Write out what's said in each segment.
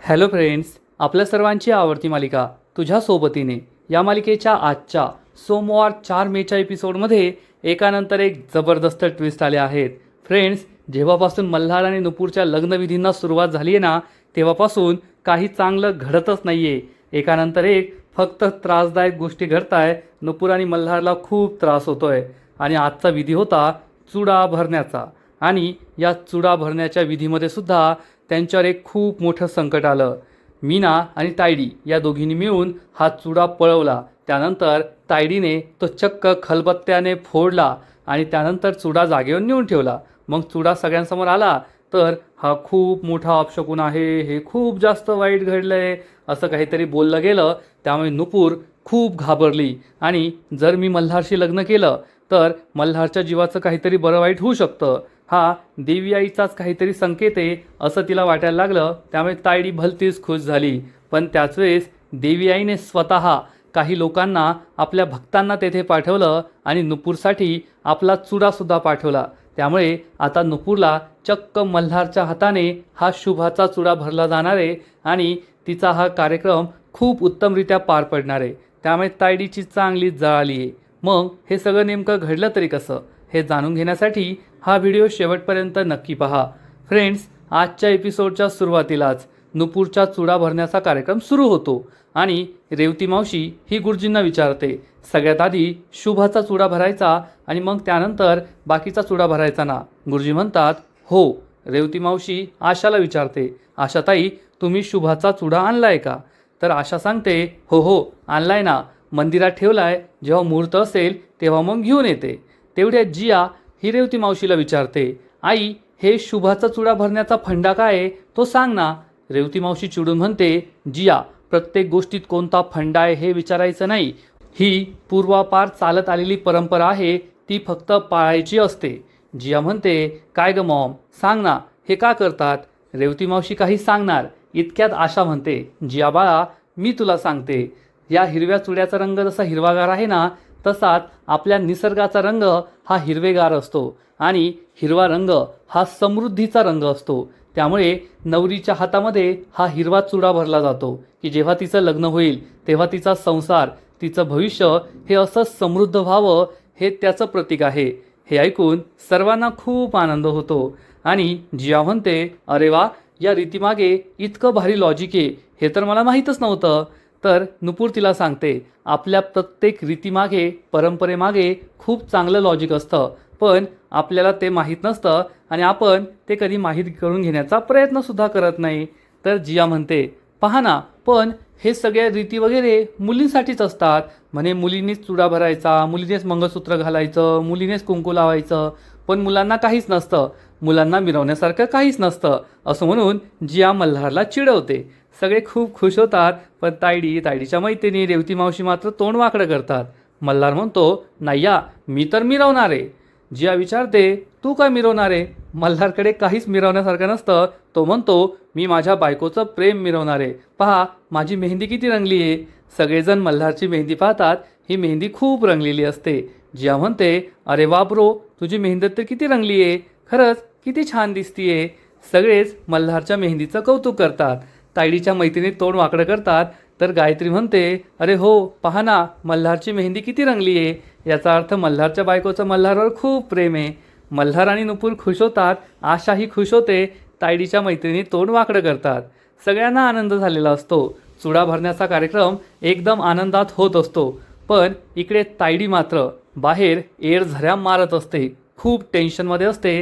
Hello friends, आपल्या सर्वांची आवडती मालिका तुझ्या सोबतीने या मालिकेच्या आजच्या सोमवार 4 मेच्या एपिसोडमध्ये एकानंतर एक जबरदस्त ट्विस्ट आले आहेत. फ्रेंड्स, जेव्हापासून मल्हार आणि नुपूरच्या लग्नविधींना सुरुवात झाली आहे ना, तेव्हापासून काही चांगलं घडतच नाही आहे. एकानंतर एक फक्त त्रासदायक गोष्टी घडत आहे. नुपूर आणि मल्हारला खूप त्रास होतो आहे. आणि आजचा विधी होता चुडा भरण्याचा. आणि या चुडा भरण्याच्या विधीमध्ये सुद्धा त्यांच्यावर एक खूप मोठं संकट आलं. मीना आणि तायडी या दोघींनी मिळून हा चुडा पळवला. त्यानंतर तायडीने तो चक्क खलबत्त्याने फोडला आणि त्यानंतर चुडा जागेवर नेऊन ठेवला. मग चुडा सगळ्यांसमोर आला तर हा खूप मोठा अपशकुन आहे, हे खूप जास्त वाईट घडलंय असं काहीतरी बोललं गेलं. त्यामुळे नुपूर खूप घाबरली आणि जर मी मल्हारशी लग्न केलं तर मल्हारच्या जीवाचं काहीतरी बरं वाईट होऊ शकतं, हा देवी आईचाच काहीतरी संकेत आहे असं तिला वाटायला लागलं. त्यामुळे तायडी भलतीच खुश झाली. पण त्याच वेळेस देवी आईने स्वतः काही लोकांना, आपल्या भक्तांना तेथे पाठवलं आणि नुपूरसाठी आपला चुडासुद्धा पाठवला. त्यामुळे आता नुपूरला चक्क मल्हारच्या हाताने हा शुभाचा चुडा भरला जाणार आहे आणि तिचा हा कार्यक्रम खूप उत्तमरित्या पार पडणार आहे. त्यामुळे तायडीची चांगलीच जळाली आहे. मग हे सगळं नेमकं घडलं तरी कसं, हे जाणून घेण्यासाठी हा व्हिडिओ शेवटपर्यंत नक्की पहा. फ्रेंड्स, आजच्या एपिसोडच्या सुरुवातीलाच नुपूरच्या चुडा भरण्याचा कार्यक्रम सुरू होतो आणि रेवती मावशी ही गुरुजींना विचारते, सगळ्यात आधी शुभाचा चुडा भरायचा आणि मग त्यानंतर बाकीचा चुडा भरायचा ना? गुरुजी म्हणतात हो. रेवती मावशी आशाला विचारते, आशाताई तुम्ही शुभाचा चुडा आणलाय का? तर आशा सांगते हो हो आणलाय ना, मंदिरात ठेवलाय, जेव्हा मुहूर्त असेल तेव्हा मग घेऊन येते. तेवढ्यात जिया ही रेवती मावशीला विचारते, आई हे शुभाचा चुडा भरण्याचा फंडा काय आहे तो सांग ना. रेवती मावशी चिडून म्हणते, जिया प्रत्येक गोष्टीत कोणता फंडा आहे हे विचारायचं नाही, ही पूर्वापार चालत आलेली परंपरा आहे, ती फक्त पाळायची असते. जिया म्हणते, काय ग मॉम सांग ना, हे का करतात? रेवती मावशी काही सांगणार इतक्यात आशा म्हणते, जिया बाळा मी तुला सांगते, या हिरव्या चुड्याचा रंग जसा हिरवागार आहे ना, तसाच आपल्या निसर्गाचा रंग हा हिरवेगार असतो आणि हिरवा रंग हा समृद्धीचा रंग असतो. त्यामुळे नवरीच्या हातामध्ये हा हिरवा चुडा भरला जातो की जेव्हा तिचं लग्न होईल तेव्हा तिचा संसार, तिचं भविष्य हे असं समृद्ध व्हावं, हे त्याचं प्रतीक आहे. हे ऐकून सर्वांना खूप आनंद होतो आणि जिया म्हणते, अरे वा, या रीतीमागे इतकं भारी लॉजिक आहे, हे तर मला माहीतच नव्हतं. तर नुपूर तिला सांगते, आपल्या प्रत्येक रीतीमागे, परंपरेमागे खूप चांगलं लॉजिक असतं, पण आपल्याला ते माहीत नसतं आणि आपण ते कधी माहीत करून घेण्याचा प्रयत्नसुद्धा करत नाही. तर जिया म्हणते, पहा ना, पण हे सगळ्या रीती वगैरे मुलींसाठीच असतात. म्हणे मुलींनीच चुडा भरायचा, मुलीनेच मंगळसूत्र घालायचं, मुलीनेच कुंकू लावायचं, पण मुलांना काहीच नसतं, मुलांना मिरवण्यासारखं काहीच नसतं असं म्हणून जिया मल्हारला चिडवते. सगळे खूप खुश होतात, पण तायडीच्या मैत्रिणी रेवती मावशी मात्र तोंड वाकडं करतात. मल्हार म्हणतो, नाही या, मी तर मिरवणार आहे. जिया विचारते, तू काय मिरवणार आहे? मल्हारकडे काहीच मिरवण्यासारखं नसतं. तो म्हणतो, मी माझ्या बायकोचं प्रेम मिरवणार आहे, पहा माझी मेहंदी किती रंगली आहे. सगळेजण मल्हारची मेहंदी पाहतात, ही मेहंदी खूप रंगलेली असते. जिया म्हणते, अरे वा ब्रो, तुझी मेहंदी तर किती रंगली आहे, खरंच किती छान दिसतीये. सगळेच मल्हारच्या मेहंदीचं कौतुक करतात. तायडीच्या मैत्रिणी तोंड वाकडं करतात. तर गायत्री म्हणते, अरे हो, पहा ना, मल्हारची मेहंदी किती रंगली आहे, याचा अर्थ मल्हारच्या बायकोचं मल्हारवर खूप प्रेम आहे. मल्हार आणि नुपूर खुश होतात, आशाही खुश होते. तायडीच्या मैत्रिणी तोंड वाकडं करतात. सगळ्यांना आनंद झालेला असतो. चुडा भरण्याचा कार्यक्रम एकदम आनंदात होत असतो. पण इकडे तायडी मात्र बाहेर एरझऱ्या मारत असते, खूप टेन्शनमध्ये असते.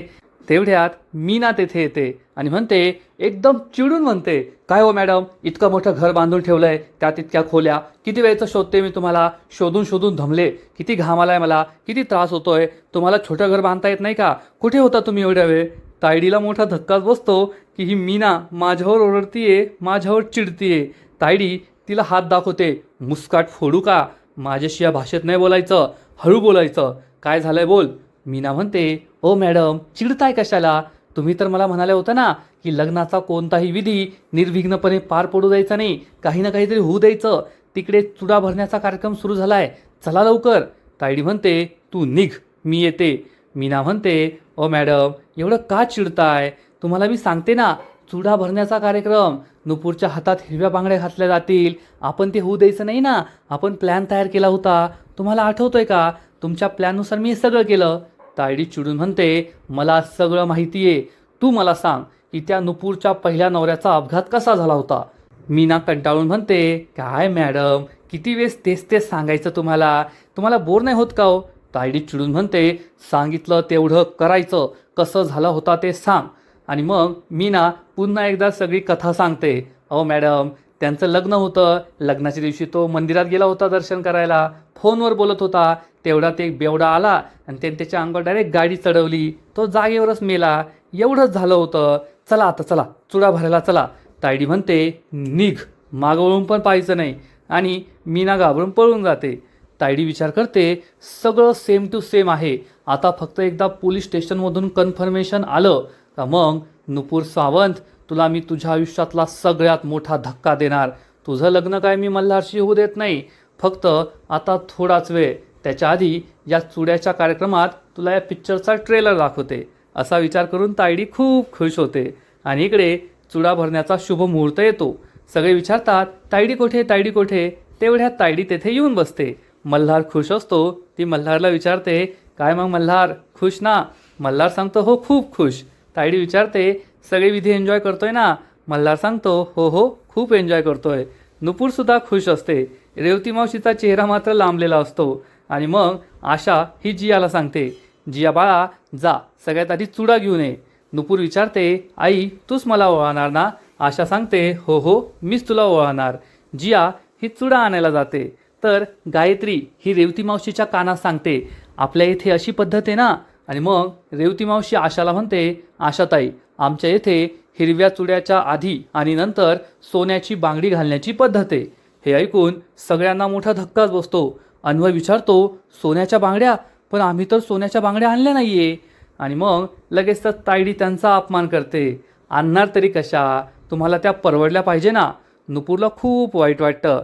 तेवढ्यात मीना तेथे येते आणि म्हणते, एकदम चिडून म्हणते, काय हो मॅडम, इतकं मोठं घर बांधून ठेवलं आहे, त्यात इतक्या खोल्या, किती वेळचं शोधते मी तुम्हाला, शोधून शोधून दमले, किती घाम आलाय मला, किती त्रास होतोय, तुम्हाला छोटं घर बांधता येत नाही का? कुठे होता तुम्ही एवढ्या वेळ? तायडीला मोठा धक्काच बसतो की ही मीना माझ्यावर ओरडतीये, माझ्यावर चिडतीये. तायडी तिला हात दाखवते, मुस्काट फोडू का? माझ्याशी या भाषेत नाही बोलायचं, हळू बोलायचं, काय झालंय बोल. मीना म्हणते, ओ मॅडम चिडताय कशाला? तुम्ही तर मला म्हणाले होतं ना की लग्नाचा कोणताही विधी निर्विघ्नपणे पार पडू द्यायचा नाही, काही ना काहीतरी होऊ द्यायचं. तिकडे चुडा भरण्याचा कार्यक्रम सुरू झालाय, चला लवकर. तायडी म्हणते, तू निघ, मी येते. मीना म्हणते, ओ मॅडम एवढं का चिडताय? तुम्हाला मी सांगते ना, चुडा भरण्याचा कार्यक्रम, नुपूरच्या हातात हिरव्या बांगड्या घातल्या जातील. आपण ते होऊ द्यायचं नाही ना. आपण प्लॅन तयार केला होता, तुम्हाला आठवतोय का? तुमच्या प्लॅननुसार मी हे सगळं केलं. तायडी चिडून म्हणते, मला सगळं माहिती आहे. तू मला सांग की त्या नुपूरच्या पहिल्या नवऱ्याचा अपघात कसा झाला होता? मीना कंटाळून म्हणते, काय मॅडम, किती वेळेस तेच तेच सांगायचं तुम्हाला? तुम्हाला बोर नाही होत का हो? तायडी चिडून म्हणते, सांगितलं तेवढं करायचं. कसं झालं होता ते सांग. आणि मग मीना पुन्हा एकदा सगळी कथा सांगते. अहो मॅडम, त्यांचं लग्न होतं. लग्नाच्या दिवशी तो मंदिरात गेला होता दर्शन करायला. फोनवर बोलत होता. तेवढ्यात एक बेवडा आला आणि त्याने त्याच्या अंगावर डायरेक्ट गाडी चढवली. तो जागेवरच मेला. एवढंच झालं होतं. चला आता चला, चुडा भरायला चला. तायडी म्हणते, निघ. मागवळून पण पाहायचं नाही. आणि मीना घाबरून पळून जाते. तायडी विचार करते, सगळं सेम टू सेम आहे. आता फक्त एकदा पोलीस स्टेशनमधून कन्फर्मेशन आलं का मग नुपूर सावंत, तुला मी तुझ्या आयुष्यातला सगळ्यात मोठा धक्का देणार. तुझं लग्न काय मी मल्हारशी होऊ देत नाही. फक्त आता थोडाच वेळ. त्याच्या आधी या चुड्याच्या कार्यक्रमात तुला या पिक्चरचा ट्रेलर दाखवते. असा विचार करून तायडी खूप खुश होते. आणि इकडे चुडा भरण्याचा शुभ मुहूर्त येतो. सगळे विचारतात, तायडी कोठे, तायडी कोठे? तेवढ्यात तायडी तेथे येऊन बसते. मल्हार खुश असतो. ती मल्हारला विचारते, काय मग मल्हार, खुश ना? मल्हार सांगतो, हो खूप खुश. तायडी विचारते, सगळे विधी एन्जॉय करतोय ना? मल्हार सांगतो, हो हो, खूप एन्जॉय करतोय. नुपूरसुद्धा खुश असते. रेवती मावशीचा चेहरा मात्र लांबलेला असतो. आणि मग आशा ही जियाला सांगते, जिया बाळा, जा सगळ्यात आधी चुडा घेऊन ये. नुपूर विचारते, आई तूच मला ओवाळणार ना? आशा सांगते, हो हो, मीच तुला ओवाळणार. जिया ही चुडा आणायला जाते. तर गायत्री ही रेवती मावशीच्या कानात सांगते, आपल्या इथे अशी पद्धत आहे ना? आणि मग रेवती मावशी आशाला म्हणते, आशाताई, आमच्या इथे हिरव्या चुड्याच्या आधी आणि नंतर सोन्याची बांगडी घालण्याची पद्धत आहे. हे ऐकून सगळ्यांना मोठा धक्काच बसतो. अन्वय विचारतो, सोन्याच्या बांगड्या? पण आम्ही तर सोन्याच्या बांगड्या आणल्या नाही आहे. आणि मग लगेच तर तायडी त्यांचा अपमान करते. आणणार तरी कशा? तुम्हाला त्या परवडल्या पाहिजे ना? नुपूरला खूप वाईट वाटतं.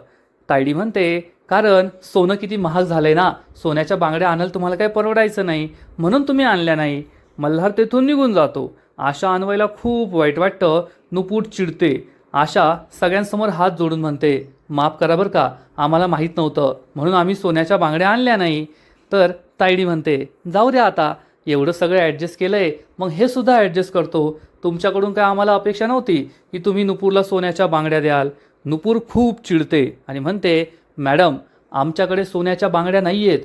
तायडी म्हणते, कारण सोनं किती महाग झालंय ना. सोन्याच्या बांगड्या आणायला तुम्हाला काही परवडायचं नाही, म्हणून तुम्ही आणल्या नाही. मल्हार तेथून निघून जातो. आशा अन्वयला खूप वाईट वाटतं. नुपूर चिडते. आशा सगळ्यांसमोर हात जोडून म्हणते, माफ करा बरं का, आम्हाला माहीत नव्हतं म्हणून आम्ही सोन्याच्या बांगड्या आणल्या नाही. तर तायडी म्हणते, जाऊ द्या आता, एवढं सगळं ॲडजस्ट केलं आहे, मग हे सुद्धा ॲडजस्ट करतो. तुमच्याकडून काय आम्हाला अपेक्षा नव्हती की तुम्ही नुपूरला सोन्याच्या बांगड्या द्याल. नुपूर खूप चिडते आणि म्हणते, मॅडम, आमच्याकडे सोन्याच्या बांगड्या नाही आहेत.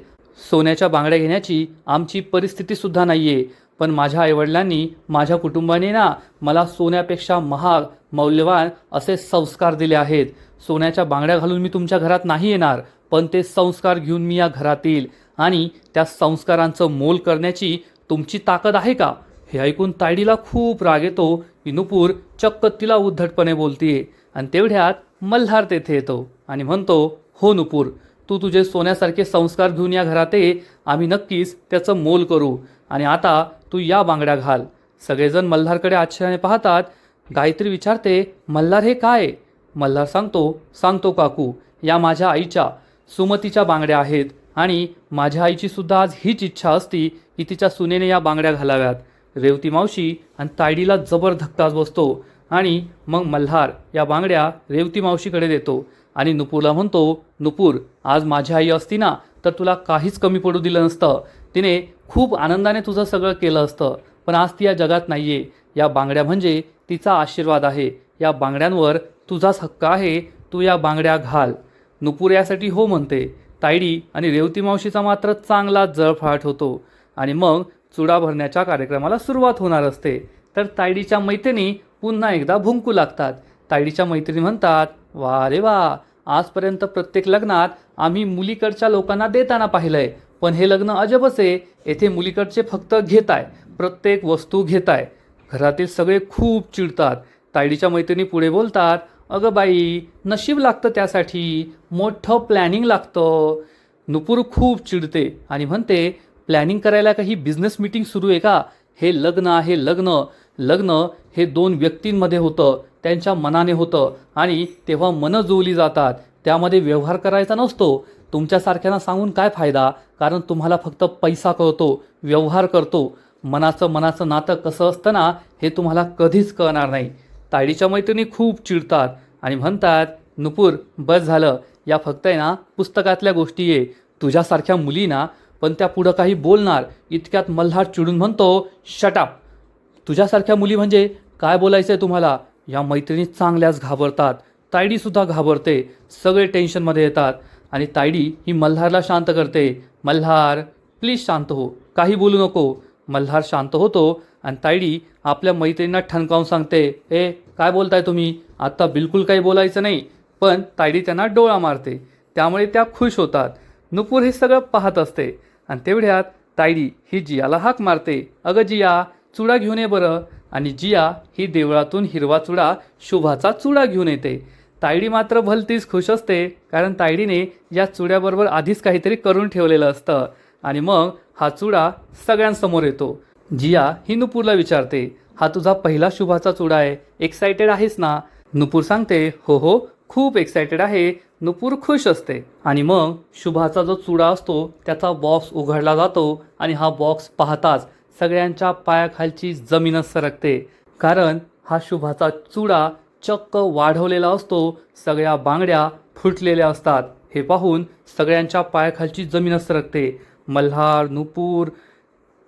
सोन्याच्या बांगड्या घेण्याची आमची परिस्थितीसुद्धा नाही आहे. पण माझ्या आईवडिलांनी, माझ्या कुटुंबाने ना मला सोन्यापेक्षा महाग, मौल्यवान असे संस्कार दिले आहेत. सोन्याच्या बांगड्या घालून मी तुमच्या घरात नाही येणार, पण ते संस्कार घेऊन मी या घरात येईल. आणि त्या संस्कारांचं मोल करण्याची तुमची ताकद आहे का? हे ऐकून तायडीला खूप राग येतो की नुपूर चक्क तिला उद्धटपणे बोलतीये. आणि तेवढ्यात मल्हार तेथे येतो आणि म्हणतो, हो नुपूर, तू तुझे सोन्यासारखे संस्कार घेऊन या घरात ये. आम्ही नक्कीच त्याचं मोल करू. आणि आता तू या बांगड्या घाल. सगळेजण मल्हारकडे आश्चर्याने पाहतात. गायत्री विचारते, मल्हार हे काय? मल्हार सांगतो काकू, या माझ्या आईच्या सुमतीच्या बांगड्या आहेत. आणि माझ्या आईची सुद्धा आज हीच इच्छा असती की तिच्या सुनेने या बांगड्या घालाव्यात. रेवती मावशी आणि तायडीला जबर धक्काच बसतो. आणि मग मल्हार या बांगड्या रेवती मावशीकडे देतो आणि नुपूरला म्हणतो, नुपूर, आज माझी आई असती ना तर तुला काहीच कमी पडू दिलं नसतं. तिने खूप आनंदाने तुझं सगळं केलं असतं. पण आज ती या जगात नाही आहे. या बांगड्या म्हणजे तिचा आशीर्वाद आहे. या बांगड्यांवर तुझाच हक्क आहे. तू या बांगड्या घाल. नुपूर यासाठी हो म्हणते. तायडी आणि रेवती मावशीचा मात्र चांगला जळफळाट होतो. आणि मग चुडा भरण्याच्या कार्यक्रमाला सुरुवात होणार असते. तर तायडीच्या मैत्रिणी पुन्हा एकदा भुंकू लागतात. तायडीच्या मैत्रिणी म्हणतात, वा रे वा, आजपर्यंत प्रत्येक लग्नात आम्ही मुलीकडच्या लोकांना देताना पाहिलंय, पण हे लग्न अजबच आहे. येथे मुलीकडचे फक्त घेताय, प्रत्येक वस्तू घेताय. घरातील सगळे खूप चिडतात. तायडीच्या मैत्रिणी पुढे बोलतात, अगं बाई, नशीब लागतं त्यासाठी, मोठं प्लॅनिंग लागतं. नुपूर खूप चिडते आणि म्हणते, प्लॅनिंग करायला काही बिझनेस मीटिंग सुरू आहे का? हे लग्न आहे लग्न. लग्न हे दोन व्यक्तींमध्ये होतं, त्यांच्या मनाने होतं. आणि तेव्हा मनं जुळली जातात. त्यामध्ये व्यवहार करायचा नसतो. तुमच्यासारख्यांना सांगून काय फायदा? कारण तुम्हाला फक्त पैसा कळतो, व्यवहार करतो. मनाचं नातं कसं असतं ना, हे तुम्हाला कधीच कळणार नाही. तायडीच्या मैत्रिणी खूप चिडतात आणि म्हणतात, नुपूर बस झालं, या फक्त आहे ना पुस्तकातल्या गोष्टी आहे. तुझ्यासारख्या मुली ना पण त्या पुढं काही बोलणार इतक्यात मल्हार चिडून म्हणतो, शटअप. तुझ्यासारख्या मुली म्हणजे काय बोलायचं आहे तुम्हाला? या मैत्रिणी चांगल्याच घाबरतात. तायडीसुद्धा घाबरते. सगळे टेन्शनमध्ये येतात आणि तायडी ही मल्हारला शांत करते. मल्हार प्लीज शांत हो, काही बोलू नको. मल्हार शांत होतो आणि तायडी आपल्या मैत्रिणींना ठणकावून सांगते, ए काय बोलताय तुम्ही? आत्ता बिलकुल काही बोलायचं नाही. पण तायडी त्यांना डोळा मारते, त्यामुळे त्या खुश होतात. नुपूर हे सगळं पाहत असते आणि तेवढ्यात तायडी ही जियाला हाक मारते, अगं जिया चुडा घेऊन ये बरं. आणि जिया ही देवळातून हिरवा चुडा, शुभाचा चुडा घेऊन येते. तायडी मात्र भलतीच खुश असते, कारण तायडीने या चुड्याबरोबर आधीच काहीतरी करून ठेवलेलं असतं. आणि मग हा चुडा सगळ्यांसमोर येतो. जिया ही नुपूरला विचारते, हा तुझा पहिला शुभाचा चुडा आहे, एक्सायटेड आहेस ना? नुपूर सांगते, हो हो खूप एक्सायटेड आहे. नुपूर खुश असते आणि मग शुभाचा जो चुडा असतो त्याचा बॉक्स उघडला जातो आणि हा बॉक्स पाहताच सगळ्यांच्या पायाखालची जमीनच सरकते, कारण हा शुभाचा चुडा चक्क वाढवलेला असतो. सगळ्या बांगड्या फुटलेल्या असतात. हे पाहून सगळ्यांच्या पायाखालची जमीनच सरकते. मल्हार, नुपूर,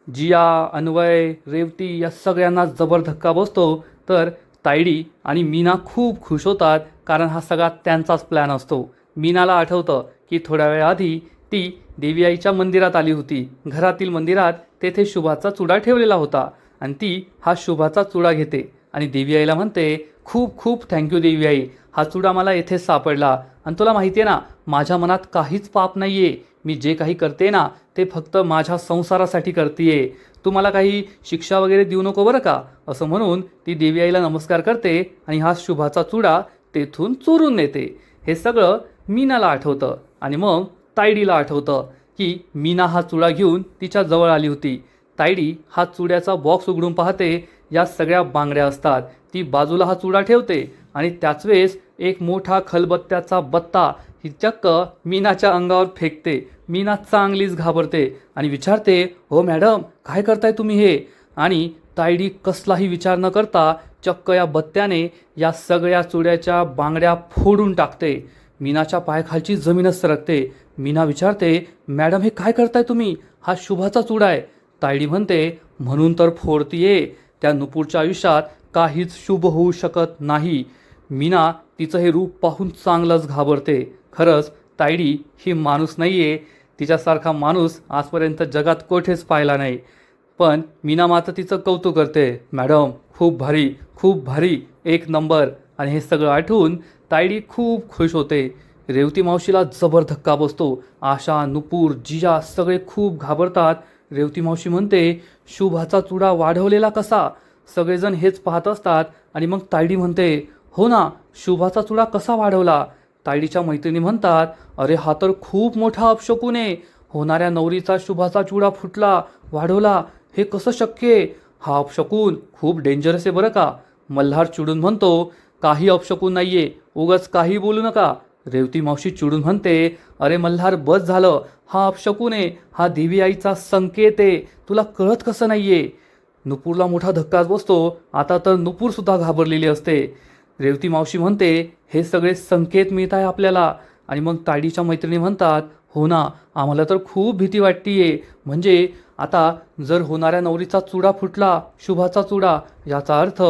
जिया, अन्वय, रेवती या सगळ्यांना जबर धक्का बसतो. तर तायडी आणि मीना खूप खुश होतात, कारण हा सगळा त्यांचाच प्लॅन असतो. मीनाला आठवतं की थोड्या वेळाआधी ती देवी आईच्या मंदिरात आली होती. घरातील मंदिरात तेथे शुभाचा चुडा ठेवलेला होता आणि ती हा शुभाचा चुडा घेते आणि देवी आईला म्हणते, खूप खूप थँक्यू देवी आई, हा चुडा मला येथेच सापडला. आणि तुला माहिती आहे ना, माझ्या मनात काहीच पाप नाही आहे. मी जे काही करते ना ते फक्त माझ्या संसारासाठी करते. तू मला काही शिक्षा वगैरे देऊ नको बरं का. असं म्हणून ती देवी आईला नमस्कार करते आणि हा शुभाचा चुडा तेथून चोरून नेते. हे सगळं मीनाला आठवतं आणि मग तायडीला आठवतं की मीना हा चुडा घेऊन तिच्या जवळ आली होती. तायडी हा चुड्याचा बॉक्स उघडून पाहते. या सगळ्या बांगड्या असतात. ती बाजूला हा चुडा ठेवते आणि त्याच वेळेस एक मोठा खलबत्त्याचा बत्ता ही चक्क मीनाच्या अंगावर फेकते. मीना चांगलीच घाबरते आणि विचारते, हो मॅडम काय करताय तुम्ही हे? आणि तायडी कसलाही विचार न करता चक्क या बत्त्याने या सगळ्या चुड्याच्या बांगड्या फोडून टाकते. मीनाच्या पायाखालची जमीनच सरकते. मीना विचारते, मॅडम हे काय करताय तुम्ही? हा शुभाचा चुडा आहे. तायडी म्हणते, म्हणून तर फोडतीये. त्या नुपूरच्या आयुष्यात काहीच शुभ होऊ शकत नाही. मीना तिचं हे रूप पाहून चांगलंच घाबरते. खरंच तायडी ही माणूस नाहीये. तिच्यासारखा माणूस आजपर्यंत जगात कोठेच पाहिला नाही. पण मीना मात्र तिचं कौतुक करते, मॅडम खूप भारी, खूप भारी, एक नंबर. आणि हे सगळं आठवून तायडी खूप खुश होते. रेवती मावशीला जबर धक्का बसतो. आशा, नुपूर, जिया सगळे खूप घाबरतात. रेवती मावशी म्हणते, शुभाचा चुडा वाढवलेला कसा? सगळेजण हेच पाहत असतात आणि मग तायडी म्हणते, हो ना, शुभाचा चुडा कसा वाढवला? तायडीच्या मैत्रिणी म्हणतात, अरे हा तर खूप मोठा अपशकुन आहे. होणाऱ्या नवरीचा शुभाचा चुडा फुटला, वाढवला, हे कसं शक्य आहे? हा अपशकुन खूप डेंजरस आहे बरं का. मल्हार चिडून म्हणतो, काही अपशकुन नाहीये, उगाच काही बोलू नका. रेवती मावशी चिडून म्हणते, अरे मल्हार बस झालं, हा अपशकुन आहे, हा देवी आईचा संकेत आहे, तुला कळत कसं नाहीये? नुपूरला मोठा धक्काच बसतो. आता तर नुपूरसुद्धा घाबरलेली असते. रेवती मावशी म्हणते, हे सगळे संकेत मिळत आहे आपल्याला. आणि मग तायडीच्या मैत्रिणी म्हणतात, हो ना, आम्हाला तर खूप भीती वाटतीये. म्हणजे आता जर होणाऱ्या नवरीचा चुडा फुटला, शुभाचा चुडा, याचा अर्थ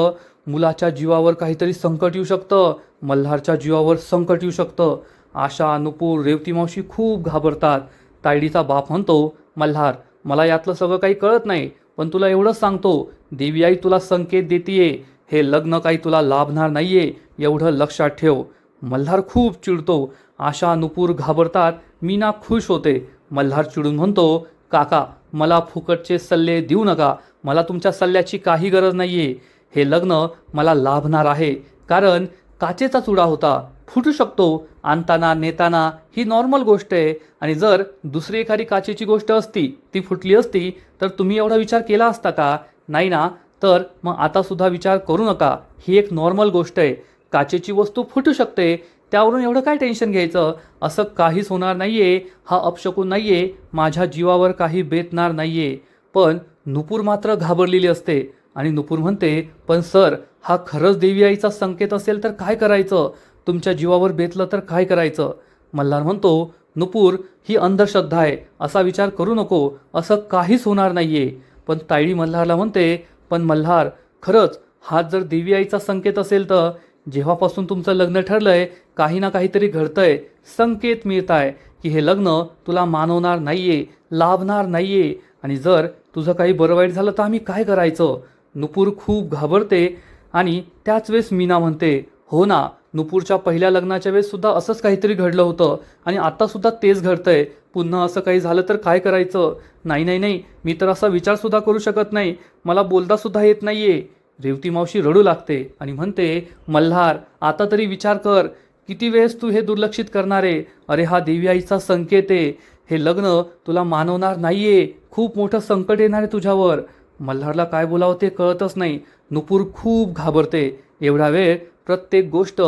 मुलाच्या जीवावर काहीतरी संकट येऊ शकतं, मल्हारच्या जीवावर संकट येऊ शकतं. आशा, नुपूर, रेवती मावशी खूप घाबरतात. तायडीचा बाप म्हणतो, मल्हार मला यातलं सगळं काही कळत नाही, पण तुला एवढंच सांगतो, देवी आई तुला संकेत देतीये. हे लग्न काही तुला लाभणार नाहीये, एवढं लक्षात ठेव. मल्हार खूप चिडतो. आशा, नुपूर घाबरतात. मीना खुश होते. मल्हार चिडून म्हणतो, काका मला फुकटचे सल्ले देऊ नका, मला तुमच्या सल्ल्याची काही गरज नाहीये. हे लग्न मला लाभणार आहे, कारण काचेचा चुडा होता, फुटू शकतो. आणताना नेताना ही नॉर्मल गोष्ट आहे. आणि जर दुसरी एखादी काचेची गोष्ट असती, ती फुटली असती, तर तुम्ही एवढा विचार केला असता का? नाही ना. तर मग आता सुद्धा विचार करू नका. ही एक नॉर्मल गोष्ट आहे. काचेची वस्तू फुटू शकते, त्यावरून एवढं काय टेन्शन घ्यायचं? असं काहीच होणार नाहीये. हा अपशकुन नाहीये, माझ्या जीवावर काही बेतणार नाहीये. पण नुपूर मात्र घाबरलेली असते आणि नुपूर म्हणते, पण सर हा खरंच देवी आईचा संकेत असेल तर काय करायचं, तुमच्या जीवावर बेतलं तर काय करायचं. मल्हार म्हणतो, नुपूर ही अंधश्रद्धा आहे, असा विचार करू नको, असं काहीच होणार नाहीये. पण तायडी मल्हारला म्हणते, पण मल्हार खरंच हा जर देवी आईचा संकेत असेल तर जेव्हापासून तुमचं लग्न ठरलंय काही ना काहीतरी घडतंय, संकेत मिळताय की हे लग्न तुला मानवणार नाहीये, लाभणार नाहीये, आणि जर तुझं काही बरं वाईट झालं तर आम्ही काय करायचं. नुपूर खूप घाबरते आणि त्याच वेळेस मीना म्हणते, हो ना, नुपूरच्या पहिल्या लग्नाच्या वेळेस सुद्धा असंच काहीतरी घडलं होतं आणि आता सुद्धा तेच घडतंय. पुन्हा असं काही झालं तर काय करायचं. नाही नाही नाही, मी तर असा विचार सुद्धा करू शकत नाही, मला बोलता सुद्धा येत नाहीये. रेवती मावशी रडू लागते आणि म्हणते, मल्हार आता तरी विचार कर, किती वेळेस तू हे दुर्लक्षित करणार आहे. अरे हा देवी आईचा संकेत आहे, हे लग्न तुला मानवणार नाहीये, खूप मोठं संकट येणार आहे तुझ्यावर. मल्हारला काय बोलावं ते कळतच नाही. नुपूर खूप घाबरते. एवढा वेळ प्रत्येक गोष्ट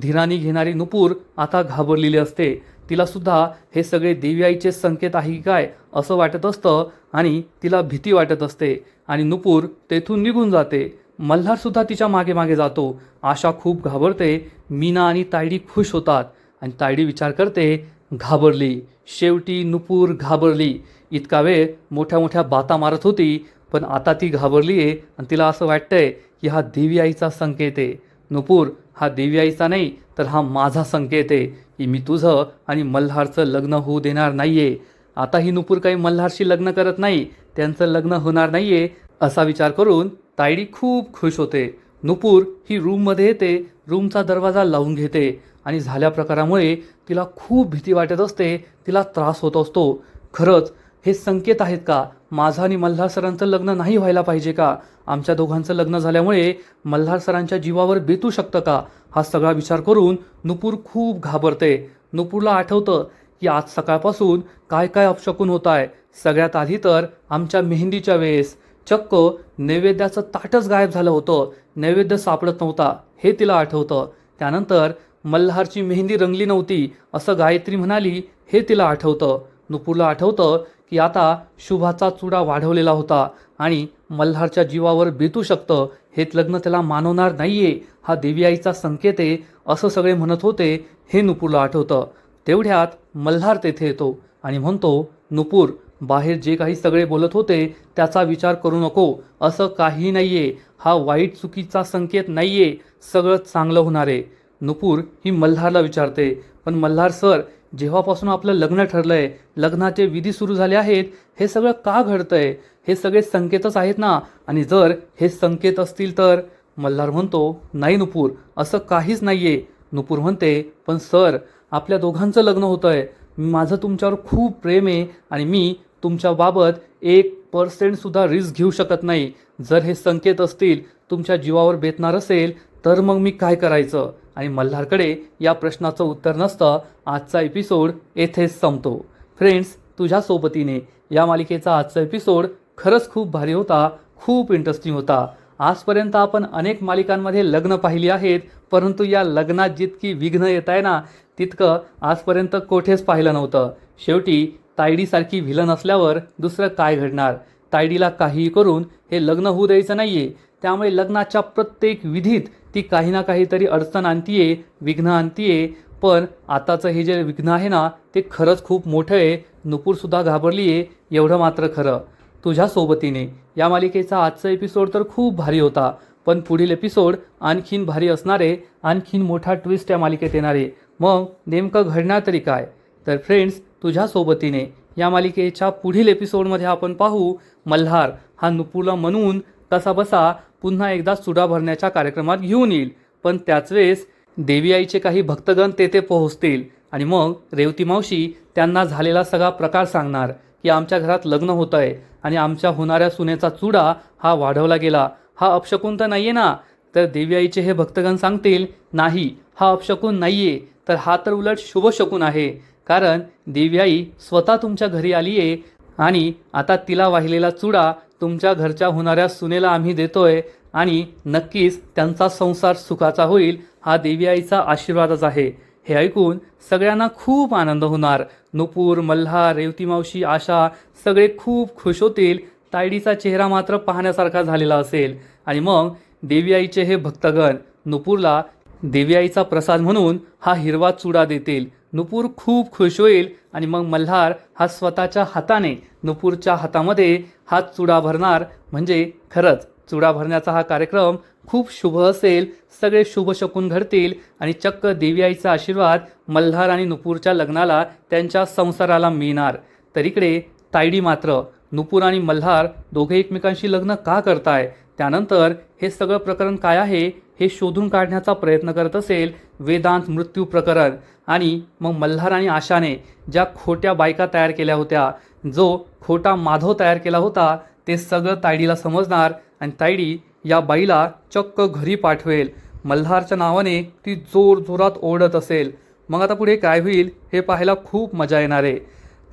धीराने घेणारी नुपूर आता घाबरलेली असते. तिला सुद्धा हे सगळे देवी आईचे संकेत आहे की काय असं वाटत असतं आणि तिला भीती वाटत असते आणि नुपूर तेथून निघून जाते. मल्हार सुद्धा तिच्या मागे मागे जातो. आशा खूप घाबरते. मीना आणि तायडी खुश होतात आणि तायडी विचार करते, घाबरली, शेवटी नुपूर घाबरली. इतका वेळ मोठ्या मोठ्या बाता मारत होती, पण आता ती घाबरली आहे आणि तिला असं वाटतंय की हा देवी आईचा संकेत आहे. नुपूर, हा देवी आईचा नाही तर हा माझा संकेत आहे की मी तुझं आणि मल्हारचं लग्न होऊ देणार नाहीये. आता ही नुपूर काही मल्हारशी लग्न करत नाही, त्यांचं लग्न होणार नाहीये असा विचार करून तायडी खूप खुश होते. नुपूर ही रूममध्ये येते, रूमचा दरवाजा लावून घेते आणि झाल्या प्रकारामुळे तिला खूप भीती वाटत असते, तिला त्रास होत असतो. खरंच हे संकेत आहेत का, माझं आणि मल्हार सरांचं लग्न नाही व्हायला पाहिजे का, आमच्या दोघांचं लग्न झाल्यामुळे मल्हार सरांच्या जीवावर बेतू शकतं का, हा सगळा विचार करून नुपूर खूप घाबरते. नुपूरला आठवतं की आज सकाळपासून काय काय अपशकुन होत आहे. सगळ्यात आधी तर आमच्या मेहंदीच्या वेळेस चक्क नैवेद्याचं ताटच गायब झालं होतं, नैवेद्य सापडत नव्हता हे तिला आठवतं. त्यानंतर मल्हारची मेहंदी रंगली नव्हती असं गायत्री म्हणाली हे तिला आठवतं. नुपूरला आठवतं की आता शुभाचा चुडा वाढवलेला होता आणि मल्हारच्या जीवावर बेतू शकतं, हे लग्न त्याला मानवणार नाहीये, हा देवी आईचा संकेत आहे असं सगळे म्हणत होते हे नुपूरला आठवतं. तेवढ्यात मल्हार तेथे येतो आणि म्हणतो, नुपूर बाहेर जे काही सगळे बोलत होते त्याचा विचार करू नको, असं काही नाहीये, हा वाईट चुकीचा संकेत नाहीये, सगळं चांगलं होणार आहे. नुपूर ही मल्हारला विचारते, पण मल्हार सर जेव्हापासून आपलं लग्न ठरलंय, लग्नाचे विधी सुरू झाले आहेत, हे सगळं का घडतंय, हे सगळे संकेतच आहेत ना, आणि जर हे संकेत असतील तर. मल्हार म्हणतो, नाही नुपूर असं काहीच नाहीये. नुपूर म्हणते, पण सर आपल्या दोघांचं लग्न होतंय, माझं तुमच्यावर खूप प्रेम आहे आणि मी तुमच्या बाबत 1% सुद्धा रिस्क घेऊ शकत नाही. जर हे संकेत असतील, तुमच्या जीवावर बेतणार असेल तर मग मी काय करायचं. आणि मल्हारकडे या प्रश्नाचं उत्तर नसतं. आजचा एपिसोड येथेच संपतो. फ्रेंड्स, तुझ्या सोबतीने या मालिकेचा आजचा एपिसोड खरंच खूप भारी होता, खूप इंटरेस्टिंग होता. आजपर्यंत आपण अनेक मालिकांमध्ये लग्न पाहिली आहेत, परंतु या लग्नात जितकी विघ्न येत आहे ना, तितकं आजपर्यंत कोठेच पाहिलं नव्हतं. शेवटी तायडीसारखी व्हिलन असल्यावर दुसरं काय घडणार. तायडीला काहीही करून हे लग्न होऊ द्यायचं नाहीये, त्यामुळे लग्नाच्या प्रत्येक विधीत ती काही ना काहीतरी अडचण आणतीये, विघ्न आणतीये. पण आताचं हे जे विघ्न आहे ना, ते खरंच खूप मोठं आहे. नुपूरसुद्धा घाबरली आहे, एवढं मात्र खरं. तुझ्या सोबतीने या मालिकेचा आजचा एपिसोड तर खूप भारी होता, पण पुढील एपिसोड आणखीन भारी असणार आहे, आणखीन मोठा ट्विस्ट या मालिकेत येणार आहे. मग नेमकं घडणार तरी काय. तर फ्रेंड्स, तुझ्या सोबतीने या मालिकेच्या पुढील एपिसोडमध्ये आपण पाहू, मल्हार हा नुपूरला म्हणून कसा बसा पुन्हा एकदा चुडा भरण्याच्या कार्यक्रमात घेऊन येईल. पण त्याच वेळेस देवी आईचे काही भक्तगण तेथे पोहोचतील आणि मग रेवती मावशी त्यांना झालेला सगळा प्रकार सांगणार की आमच्या घरात लग्न होतं आहे आणि आमच्या होणाऱ्या सुनेचा चुडा हा वाढवला गेला, हा अपशकुन तर नाहीये ना. तर देवी आईचे हे भक्तगण सांगतील, नाही हा अपशकुन नाहीये, तर हा तर उलट शुभशकुन आहे, कारण देवी आई स्वतः तुमच्या घरी आली आहे आणि आता तिला वाहिलेला चुडा तुमच्या घरच्या होणाऱ्या सुनेला आम्ही देतोय आणि नक्कीच त्यांचा संसार सुखाचा होईल, हा देवी आईचा आशीर्वादच आहे. हे ऐकून सगळ्यांना खूप आनंद होणार. नुपूर, मल्हार, रेवती मावशी, आशा सगळे खूप खुश होतील. तायडीचा चेहरा मात्र पाहण्यासारखा झालेला असेल आणि मग देवी आईचे हे भक्तगण नुपूरला देवी आईचा प्रसाद म्हणून हा हिरवा चुडा देतील. नुपूर खूप खुश होईल आणि मग मल्हार हा स्वतःच्या हाताने नुपूरच्या हातामध्ये हा चुडा भरणार. म्हणजे खरंच चुडा भरण्याचा हा कार्यक्रम खूप शुभ असेल, सगळे शुभ शकून घडतील आणि चक्क देवी आईचा आशीर्वाद मल्हार आणि नुपूरच्या लग्नाला, त्यांच्या संसाराला मिळणार. तर इकडे तायडी मात्र नुपूर आणि मल्हार दोघे एकमेकांशी लग्न का करताय, त्यानंतर हे सगळं प्रकरण काय आहे हे शोधून काढण्याचा प्रयत्न करत असेल. वेदांत मृत्यू प्रकरण आणि मग मल्हार आणि आशाने ज्या खोट्या बायका तयार केल्या होत्या, जो खोटा माधव तयार केला होता, ते सगळं तायडीला समजणार आणि तायडी या बाईला चक्क घरी पाठवेल. मल्हारच्या नावाने ती जोरजोरात ओरडत असेल. मग आता पुढे काय होईल हे पाहायला खूप मजा येणार आहे.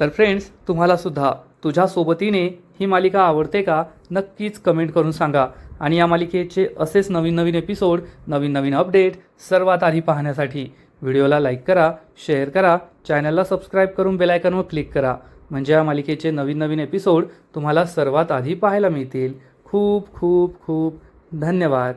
तर फ्रेंड्स, तुम्हाला सुद्धा तुझ्या सोबतीने ही मालिका आवडते का, नक्कीच कमेंट करून सांगा. आणि या मालिकेचे असेच नवीन नवीन एपिसोड, नवीन नवीन अपडेट सर्वात आधी पाहण्यासाठी व्हिडिओला लाईक करा, शेअर करा, चॅनलला सबस्क्राईब करून बेल आयकॉनवर क्लिक करा. म्हणजे या मालिकेचे नवीन नवीन एपिसोड तुम्हाला सर्वात आधी पाहायला मिळतील. खूप खूप खूप धन्यवाद.